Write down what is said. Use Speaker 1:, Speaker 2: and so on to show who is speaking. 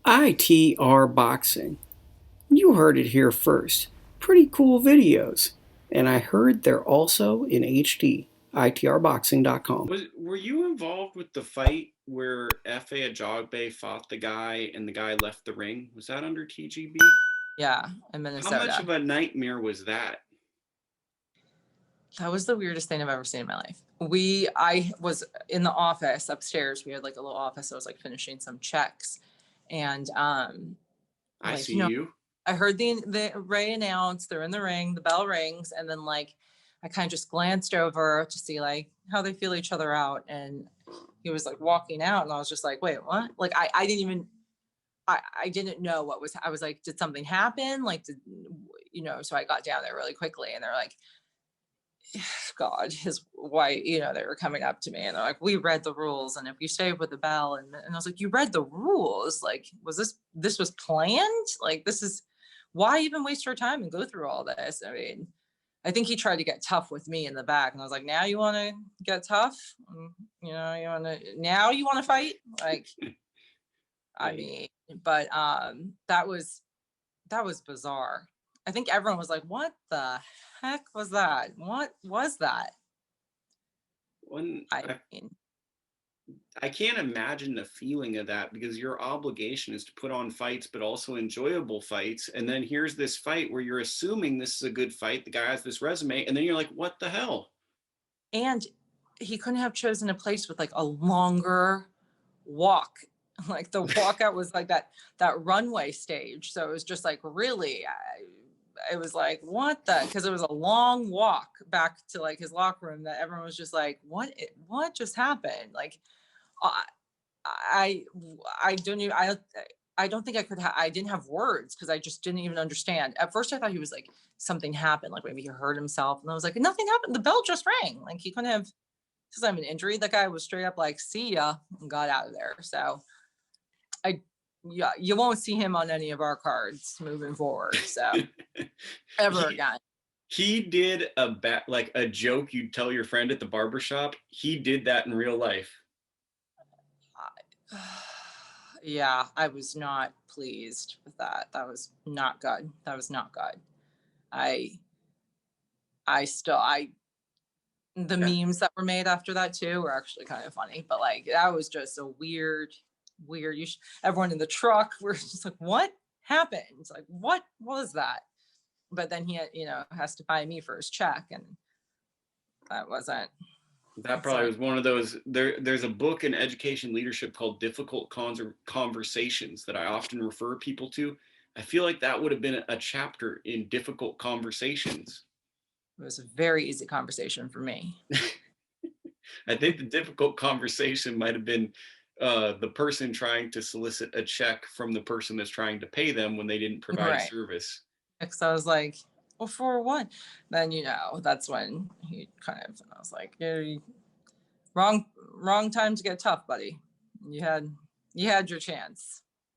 Speaker 1: ITRBoxing. You heard it here first. Pretty cool videos. And I heard they're also in HD. ITRBoxing.com.
Speaker 2: Were you involved with the fight where Fa Ajagba fought the guy and the guy left the ring? Was that under TGB?
Speaker 3: Yeah, in
Speaker 2: How much
Speaker 3: Minnesota.
Speaker 2: of a nightmare was that?
Speaker 3: That was the weirdest thing I've ever seen in my life. I was in the office upstairs. We had like a little office. I was like finishing some checks, and
Speaker 2: I
Speaker 3: like
Speaker 2: see you.
Speaker 3: I heard the Ray announce they're in the ring. The bell rings, and then like I kind of just glanced over to see like how they feel each other out, and he was like walking out, and I was just like, wait, what? Like I didn't even. I didn't know what was. I was like, did something happen? Like, so I got down there really quickly, and they're like, God, his wife, they were coming up to me and they're like, we read the rules. And if you stay with the bell, and I was like, you read the rules? Like, this was planned? Like, this is, why even waste your time and go through all this? I mean, I think he tried to get tough with me in the back. And I was like, now you want to get tough? Now you want to fight? Like, I mean, but that was bizarre. I think everyone was like, what the heck was that? What was that? I mean,
Speaker 2: I can't imagine the feeling of that, because your obligation is to put on fights, but also enjoyable fights. And then here's this fight where you're assuming this is a good fight. The guy has this resume, and then you're like, what the hell?
Speaker 3: And he couldn't have chosen a place with like a longer walk. Like the walkout was like that runway stage. So it was just like really, it was like, what the, because it was a long walk back to like his locker room that everyone was just like, what just happened? Like, I don't even, I don't think I could I didn't have words because I just didn't even understand. At first I thought he was like, something happened, like maybe he hurt himself. And I was like, nothing happened. The bell just rang. Like he couldn't have, because I'm an injury. That guy was straight up like, see ya, and got out of there. So yeah, you won't see him on any of our cards moving forward. So ever again.
Speaker 2: He did like a joke you'd tell your friend at the barbershop. He did that in real life.
Speaker 3: Yeah, I was not pleased with that. That was not good. I the memes that were made after that too were actually kind of funny, but like that was just a weird. Everyone in the truck were just like, what happened? It's like, what was that? But then he has to buy me for his check, and that wasn't.
Speaker 2: That probably was one of those. There's a book in education leadership called Difficult Conversations that I often refer people to. I feel like that would have been a chapter in Difficult Conversations.
Speaker 3: It was a very easy conversation for me.
Speaker 2: I think the difficult conversation might have been the person trying to solicit a check from the person that's trying to pay them when they didn't provide service.
Speaker 3: Because I was like, well, for what? Then that's when he kind of. And I was like, yeah, wrong time to get tough, buddy. You had your chance.